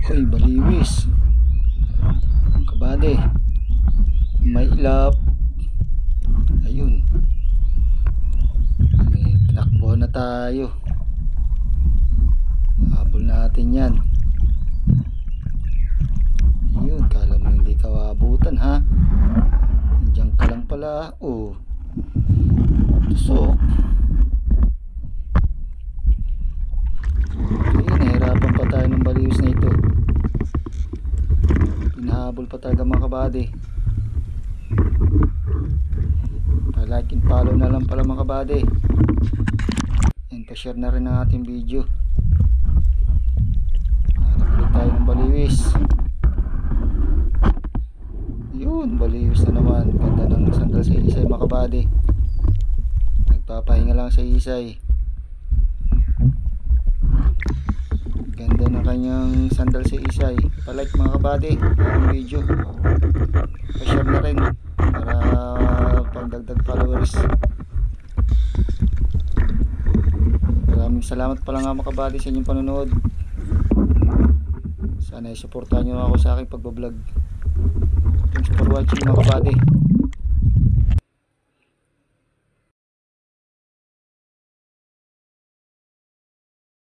Uy, baliwis. Kabady. May ilap. Ayun. May tinakbo na tayo. Habol natin yan. Ayun, kala mo hindi ka wabutan ha. Diyan ka lang pala. Oh. Tusok. Ayun, nahirapan pa tayo ng baliwis na ito. Hinahabol pa talaga mga kabady. Like and follow na lang pala mga kabady. And pa-share na rin ang ating video. Hanap ulit tayo ng baliwis. Yun, baliwis na naman. Ganda ng sandal sa Isay mga kabady. Nagpapahinga lang sa Isay. Ganda ng kanyang sandal sa Isay. Pa-like mga kabady ang video. Pa-share na rin para pagdagdag followers. Maraming salamat pala nga mga kabady sa inyong panonood. Sana i-supportahan nyo ako sa aking pagbablog. Thanks for watching mga kabady.